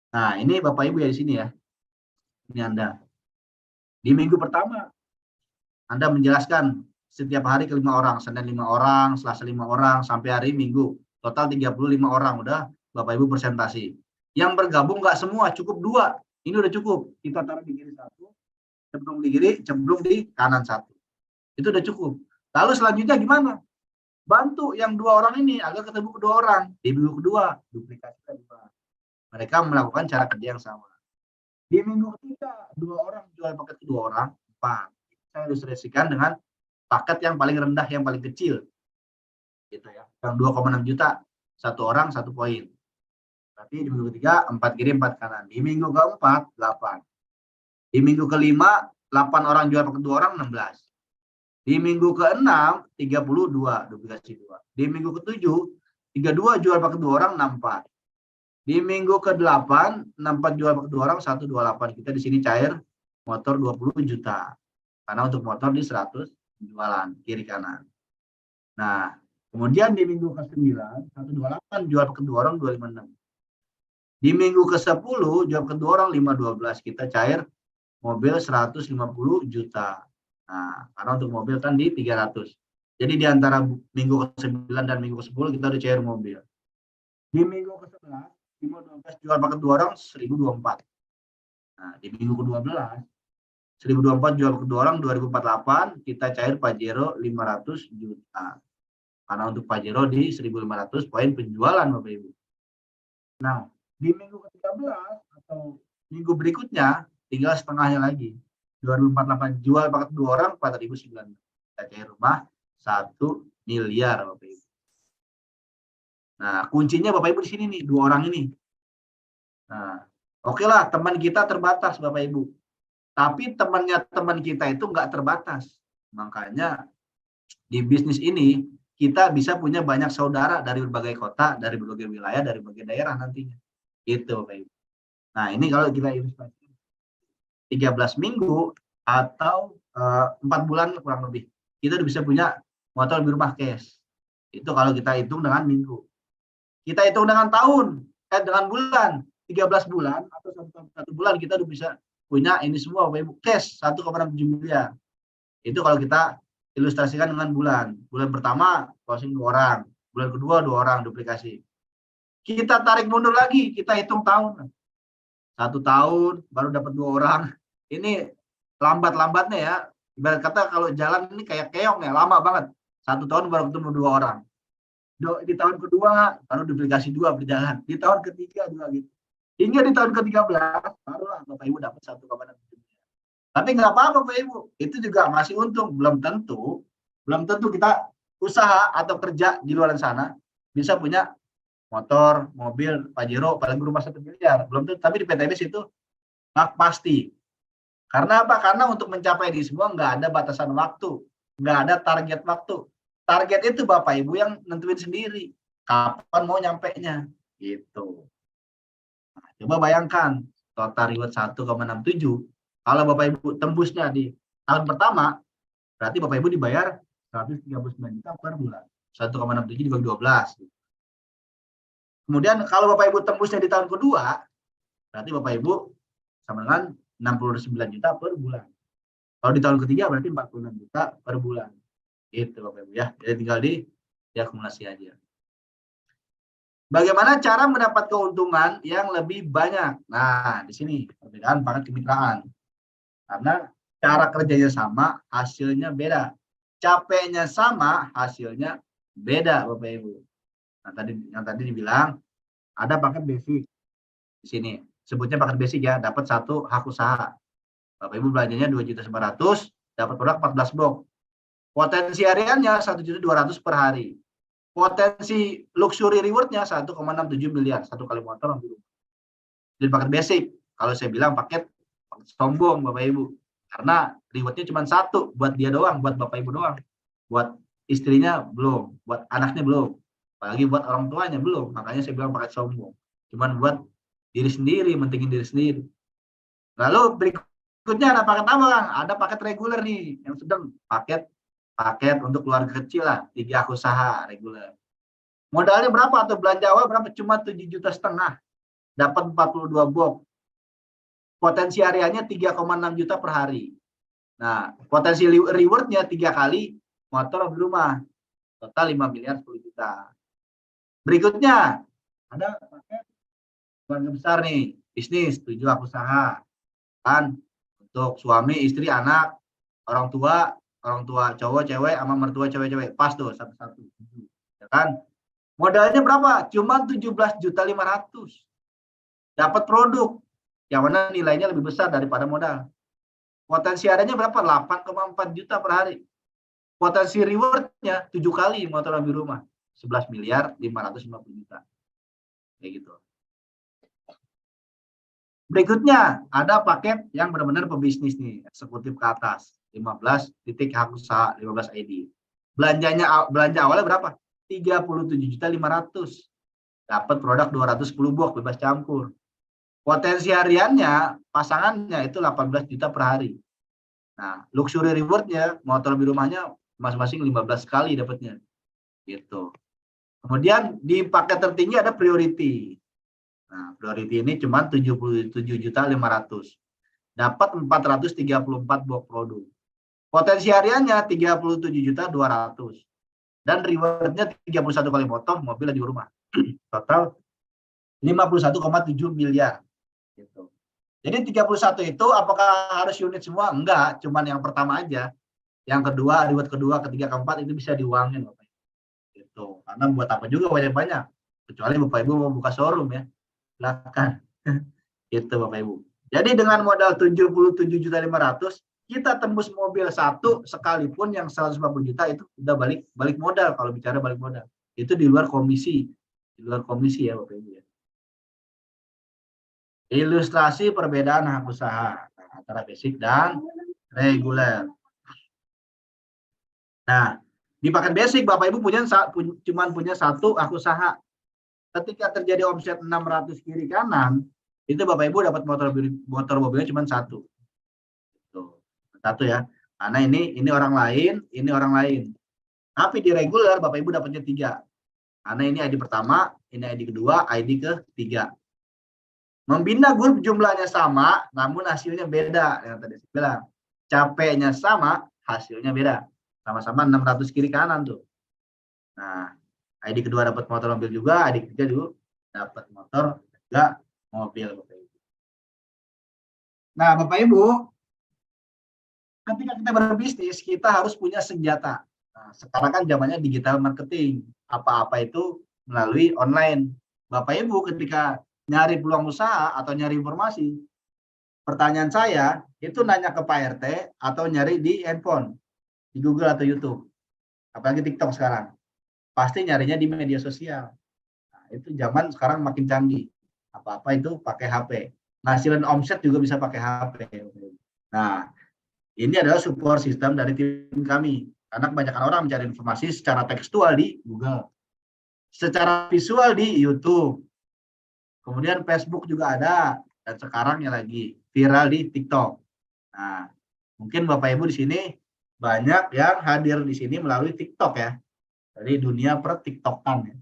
Nah, ini Bapak Ibu ya di sini ya. Ini Anda. Di minggu pertama, Anda menjelaskan setiap hari ke 5 orang. Senin 5 orang, Selasa 5 orang, sampai hari Minggu. Total 35 orang. Udah Bapak Ibu presentasi. Yang bergabung nggak semua, cukup 2. Ini udah cukup. Kita taruh di kiri 1, cemplung di kiri, cemplung di kanan 1. Itu udah cukup. Lalu selanjutnya gimana? Bantu yang 2 orang ini agar ketemu kedua orang. Di minggu kedua, duplikasi kedua. Mereka melakukan cara kerja yang sama. Di minggu ketiga, 2 orang jual paket ke 2 orang, 4. Saya ilustrasikan dengan paket yang paling rendah, yang paling kecil. Gitu ya. Yang 2,6 juta, 1 orang 1 poin. Berarti di minggu ketiga 4 kiri 4 kanan. Di minggu keempat 8. Di minggu kelima 8 orang jual paket 2 orang 16. Di minggu ke-6 32 duplikasi 2. Di minggu ke-7 32 jual paket 2 orang 64. Di minggu ke-8 64 jual paket 2 orang 128. Kita di sini cair motor 20 juta. Karena untuk motor di 100 jualan kiri kanan. Nah, kemudian di minggu ke-9 128 jual paket 2 orang 256. Di minggu ke-10 jual paket 2 orang 512. Kita cair mobil 150 juta. Nah, karena untuk mobil kan di 300. Jadi di antara minggu ke-9 dan minggu ke-10 kita udah cair mobil. Di minggu ke-11 512 jual paket 2 orang 1024. Nah, di minggu ke-12 1024 jual paket 2 orang 2048, kita cair Pajero 500 juta. Karena untuk Pajero di 1500 poin penjualan Bapak Ibu. Nah, di minggu ke-13 atau minggu berikutnya tinggal setengahnya lagi. 2048 jual paket 2 orang 4009. Kita cair rumah 1 miliar Bapak Ibu. Nah, kuncinya Bapak Ibu di sini nih, 2 orang ini. Nah, oke lah, teman kita terbatas Bapak Ibu. Tapi temannya teman kita itu nggak terbatas. Makanya di bisnis ini kita bisa punya banyak saudara dari berbagai kota, dari berbagai wilayah, dari berbagai daerah nantinya. Itu Bapak Ibu. Nah, ini kalau kita ilustrasi 13 minggu atau 4 bulan kurang lebih. Kita bisa punya motor di rumah cash. Itu kalau kita hitung dengan minggu. Kita hitung dengan tahun, dengan bulan, 13 bulan atau 1 bulan kita udah bisa punya ini semua Bapak Ibu, cash 1,67 miliar. Itu kalau kita ilustrasikan dengan bulan. Bulan pertama closing 2 orang, bulan kedua 2 orang duplikasi. Kita tarik mundur lagi, kita hitung tahun. 1 tahun baru dapat 2 orang. Ini lambat-lambatnya ya. Ibarat kata kalau jalan ini kayak keong ya, lama banget. 1 tahun baru ketemu 2 orang. Di tahun kedua baru duplikasi 2 berjalan. Di tahun ketiga 2 gitu. Hingga di tahun ke-13 barulah Bapak Ibu dapat 1,6 juta. Tapi nggak apa-apa Bapak Ibu. Itu juga masih untung. Belum tentu kita usaha atau kerja di luar sana bisa punya motor, mobil, Pajero, paling rumah 1 miliar. Belum tentu. Tapi di PTBS itu pasti. Karena apa? Karena untuk mencapai di semua nggak ada batasan waktu. Nggak ada target waktu. Target itu Bapak Ibu yang nentuin sendiri. Kapan mau nyampe-nya. Gitu. Nah, coba bayangkan. Total reward 1,67. Kalau Bapak Ibu tembusnya di tahun pertama, berarti Bapak Ibu dibayar 139 juta per bulan. 1,67 dibagi 12. Kemudian kalau Bapak Ibu tembusnya di tahun kedua, berarti Bapak Ibu sama dengan 69 juta per bulan. Kalau di tahun ketiga berarti 46 juta per bulan. Itu Bapak Ibu ya. Jadi tinggal diakumulasi aja. Bagaimana cara mendapat keuntungan yang lebih banyak? Nah, di sini perbedaan paket kemitraan. Karena cara kerjanya sama, hasilnya beda. Capeknya sama, hasilnya beda Bapak Ibu. Nah, yang tadi dibilang ada paket basic di sini. Sebutnya paket basic ya, dapat 1 hak usaha. Bapak Ibu belanjanya 2.900.000, dapat produk 14 box. Potensi hariannya 1.200.000 per hari. Potensi luxury rewardnya 1,67 miliar, 1 kali motor. Jadi paket basic. Kalau saya bilang paket sombong Bapak Ibu. Karena rewardnya cuma 1 buat dia doang, buat Bapak Ibu doang. Buat istrinya belum, buat anaknya belum. Apalagi buat orang tuanya belum. Makanya saya bilang paket sombong. Cuman buat diri sendiri, mentingin diri sendiri. Lalu berikutnya ada paket apa, Kang? Ada paket reguler nih, yang sedang paket untuk keluarga kecil lah, 3 hak usaha reguler. Modalnya berapa atau belanja awal berapa? Cuma 7,5 juta, dapat 42 box. Potensi hariannya 3,6 juta per hari. Nah, potensi rewardnya 3 kali motor mobil rumah. Total 5 miliar 10 juta. Berikutnya, ada paket keluarga besar nih, bisnis, 7 hak usaha. Kan, untuk suami, istri, anak, orang tua cowok, cewek, sama mertua cewek-cewek. Pas tuh, satu-satu. Ya kan? Modalnya berapa? Cuma 17.500.000. Dapat produk yang mana nilainya lebih besar daripada modal. Potensi adanya berapa? 8,4 juta per hari. Potensi rewardnya 7 kali motor mobil rumah. 11 miliar 550 juta. Kayak gitu. Berikutnya ada paket yang benar-benar pebisnis nih, eksekutif ke atas. 15 titik hak usaha, 15 ID. Belanja awalnya berapa? 37.500.000. Dapat produk 210 box bebas campur. Potensi hariannya pasangannya itu 18 juta per hari. Nah, luxury rewardnya motor di rumahnya masing-masing 15 kali dapatnya. Gitu. Kemudian di paket tertinggi ada priority. Nah, priority ini cuma 77.500.000. Dapat 434 box produk. Potensi hariannya 37.200.000. Dan rewardnya 31 kali motor, mobil di rumah. Total 51,7 miliar. Gitu. Jadi 31 itu apakah harus unit semua? Enggak, cuman yang pertama aja. Yang kedua, reward kedua, ketiga, keempat itu bisa diuangin Bapak. Gitu. Karena buat apa juga banyak-banyak. Kecuali Bapak Ibu mau buka showroom ya. Silakan. Gitu Bapak Ibu. Jadi dengan modal 77.500.000 kita tembus mobil satu sekalipun yang 150 juta itu udah balik modal kalau bicara balik modal. Itu di luar komisi. Di luar komisi ya Bapak Ibu ya. Ilustrasi perbedaan hak usaha antara basic dan reguler. Nah, di paket basic Bapak Ibu cuma punya 1 hak usaha. Ketika terjadi omset 600 kiri kanan, itu Bapak Ibu dapat motor mobilnya cuma 1. Tuh, 1 ya. Karena ini orang lain, ini orang lain. Tapi di reguler Bapak Ibu dapatnya 3. Karena ini ID pertama, ini ID kedua, ID ketiga. Membina grup jumlahnya sama, namun hasilnya beda. Yang tadi saya bilang, capeknya sama, hasilnya beda. Sama-sama 600 kiri kanan tuh. Nah, ID kedua dapat motor mobil juga, ID ketiga juga dapat motor juga mobil. Bapak Ibu. Nah, Bapak Ibu, ketika kita berbisnis, kita harus punya senjata. Nah, sekarang kan zamannya digital marketing. Apa-apa itu melalui online. Bapak Ibu ketika nyari peluang usaha atau nyari informasi, pertanyaan saya itu nanya ke Pak RT atau nyari di handphone, di Google atau YouTube, apalagi TikTok sekarang. Pasti nyarinya di media sosial. Nah, itu zaman sekarang makin canggih. Apa-apa itu pakai HP. Ngasihin omset juga bisa pakai HP. Nah, ini adalah support system dari tim kami. Karena kebanyakan orang mencari informasi secara tekstual di Google, secara visual di YouTube. Kemudian Facebook juga ada, dan sekarang yang lagi viral di TikTok. Nah, mungkin Bapak Ibu di sini banyak yang hadir di sini melalui TikTok ya, dari dunia per TikTokan ya.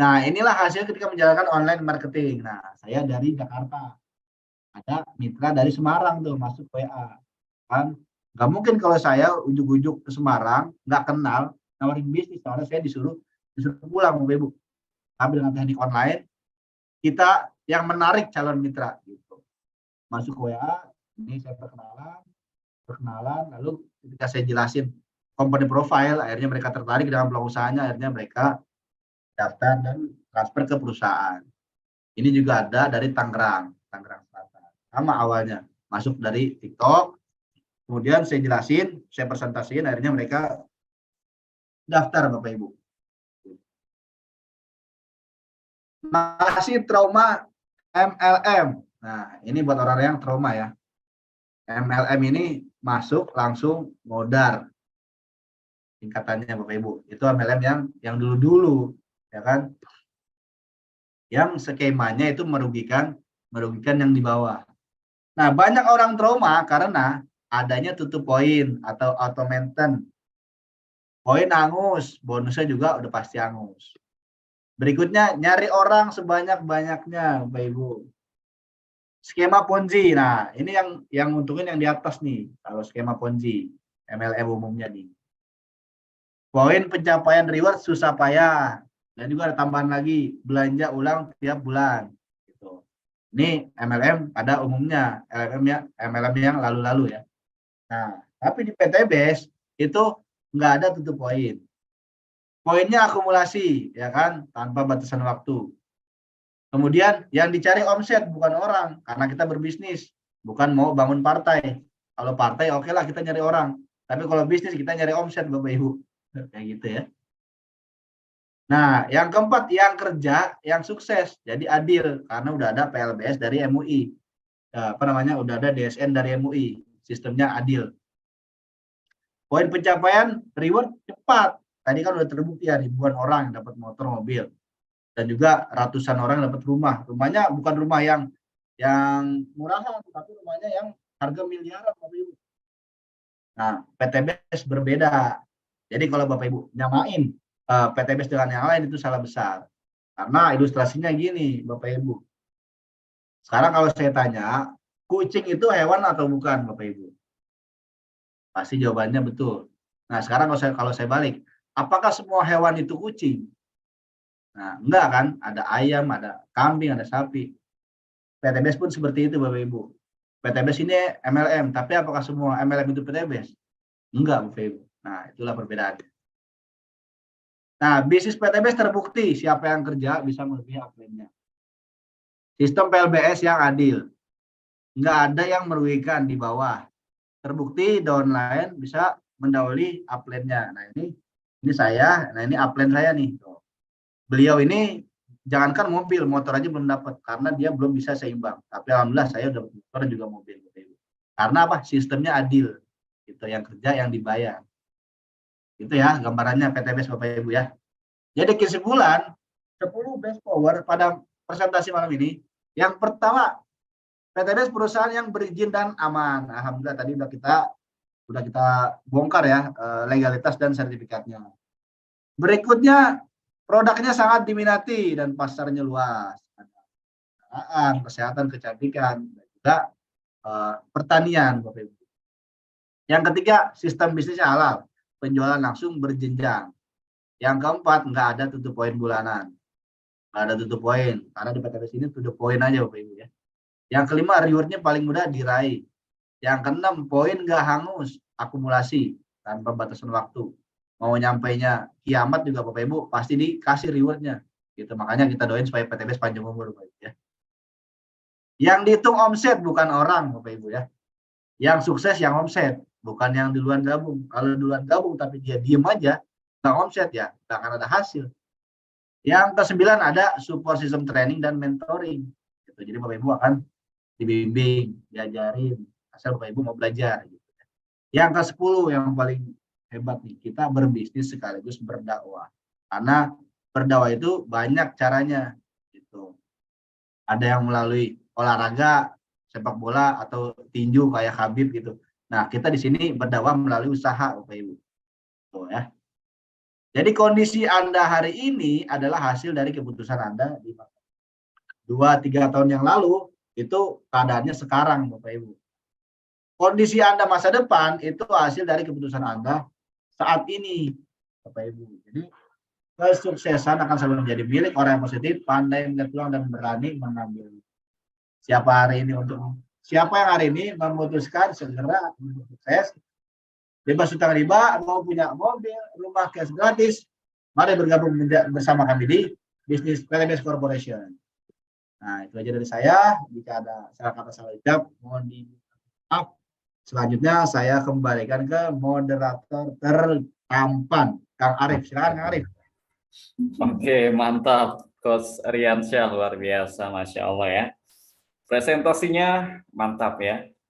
Nah, inilah hasil ketika menjalankan online marketing. Nah, saya dari Jakarta, ada mitra dari Semarang tuh masuk WA, kan? Nggak mungkin kalau saya ujuk-ujuk ke Semarang, nggak kenal, nawarin bisnis, soalnya saya disuruh pulang Bapak Ibu. Tapi dengan teknik online, kita yang menarik calon mitra gitu. Masuk ke WA, ini saya perkenalan, lalu ketika saya jelasin company profile, akhirnya mereka tertarik dengan peluang usahanya, akhirnya mereka daftar dan transfer ke perusahaan. Ini juga ada dari Tangerang Selatan. Sama awalnya, masuk dari TikTok, kemudian saya jelasin, saya presentasiin, akhirnya mereka daftar Bapak Ibu. Masih trauma MLM. Nah, ini buat orang yang trauma ya. MLM ini masuk langsung modar. Singkatannya Bapak Ibu. Itu MLM yang dulu-dulu, ya kan? Yang skemanya itu merugikan yang di bawah. Nah, banyak orang trauma karena adanya tutup poin atau auto maintain. Poin angus, bonusnya juga udah pasti angus. Berikutnya, nyari orang sebanyak-banyaknya, Bapak Ibu. Skema Ponzi. Nah, ini yang untungin yang di atas nih. Kalau skema Ponzi, MLM umumnya nih. Poin pencapaian reward susah payah. Dan juga ada tambahan lagi, belanja ulang tiap bulan. Gitu. Ini MLM pada umumnya, MLM yang lalu-lalu ya. Nah, tapi di PTBS itu nggak ada tutup poin. Poinnya akumulasi, ya kan, tanpa batasan waktu. Kemudian yang dicari omset bukan orang, karena kita berbisnis, bukan mau bangun partai. Kalau partai oke lah kita nyari orang, tapi kalau bisnis kita nyari omset Bapak Ibu, kayak gitu ya. Nah, yang keempat, yang kerja, yang sukses, jadi adil, karena udah ada PLBS dari MUI, udah ada DSN dari MUI, sistemnya adil. Poin pencapaian reward cepat, tadi kan udah terbukti ya, ribuan orang yang dapat motor, mobil. Dan juga ratusan orang dapat rumah. Rumahnya bukan rumah yang murahan, tapi rumahnya yang harga miliaran Bapak Ibu. Nah, PTBS berbeda. Jadi kalau Bapak Ibu nyamain PTBS dengan yang lain itu salah besar. Karena ilustrasinya gini, Bapak Ibu. Sekarang kalau saya tanya, kucing itu hewan atau bukan, Bapak Ibu? Pasti jawabannya betul. Nah, sekarang kalau saya balik, apakah semua hewan itu kucing? Nah, enggak kan? Ada ayam, ada kambing, ada sapi. PTBS pun seperti itu, Bapak Ibu. PTBS ini MLM, tapi apakah semua MLM itu PTBS? Enggak, Bapak Ibu. Nah, itulah perbedaannya. Nah, bisnis PTBS terbukti siapa yang kerja bisa melebihi upline-nya. Sistem PLBS yang adil. Enggak ada yang merugikan di bawah. Terbukti downline bisa mendahului upline-nya. Nah, ini saya, nah ini upline saya nih. Beliau ini jangankan mobil, motor aja belum dapat karena dia belum bisa seimbang. Tapi alhamdulillah saya udah motor juga mobil. Karena apa? Sistemnya adil. Itu yang kerja yang dibayar. Itu ya gambarannya PTBS Bapak Ibu ya. Jadi kesimpulan 10 best power pada presentasi malam ini. Yang pertama, PTBS perusahaan yang berizin dan aman. Alhamdulillah tadi udah kita bongkar ya legalitas dan sertifikatnya. Berikutnya, produknya sangat diminati dan pasarnya luas. Ada kesehatan, kecantikan, dan juga pertanian Bapak Ibu. Yang ketiga, sistem bisnisnya halal. Penjualan langsung berjenjang. Yang keempat, nggak ada tutup poin bulanan. Nggak ada tutup poin. Karena di PTBS ini tutup poin aja Bapak Ibu ya. Yang kelima, rewardnya paling mudah diraih. Yang keenam, poin nggak hangus. Akumulasi tanpa batasan waktu. Mau nyampainya kiamat juga Bapak Ibu pasti dikasih rewardnya. Gitu. Makanya kita doain supaya PTBS panjang umur Bapak Ibu ya. Yang dihitung omset bukan orang Bapak Ibu ya. Yang sukses yang omset. Bukan yang duluan gabung. Kalau duluan gabung tapi dia diem aja, nggak omset ya, nggak akan ada hasil. Yang ke-9 ada support system training dan mentoring. Gitu. Jadi Bapak Ibu akan dibimbing, diajarin, asal Bapak Ibu mau belajar. Gitu. Yang ke-10 yang paling hebat nih, kita berbisnis sekaligus berdakwah. Karena berdakwah itu banyak caranya. Gitu. Ada yang melalui olahraga, sepak bola atau tinju kayak Habib gitu. Nah, kita di sini berdakwah melalui usaha, Bapak Ibu. Tuh, ya. Jadi kondisi Anda hari ini adalah hasil dari keputusan Anda di 2-3 tahun yang lalu, itu keadaannya sekarang, Bapak Ibu. Kondisi Anda masa depan itu hasil dari keputusan Anda saat ini, Bapak Ibu. Jadi kesuksesan akan selalu menjadi milik orang yang positif, pandai melihat peluang dan berani mengambil. Siapa yang hari ini memutuskan segera sukses, bebas hutang riba, mau punya mobil, rumah cash gratis, mari bergabung bersama kami di Bisnis PLBS Corporation. Nah, itu aja dari saya. Jika ada salah kata salah ucap, mohon dimaaf. Selanjutnya saya kembalikan ke moderator tertampan, Kang Arif. Silakan Kang Arif. Oke, mantap. Coach Riansyah luar biasa, Masya Allah ya. Presentasinya mantap ya.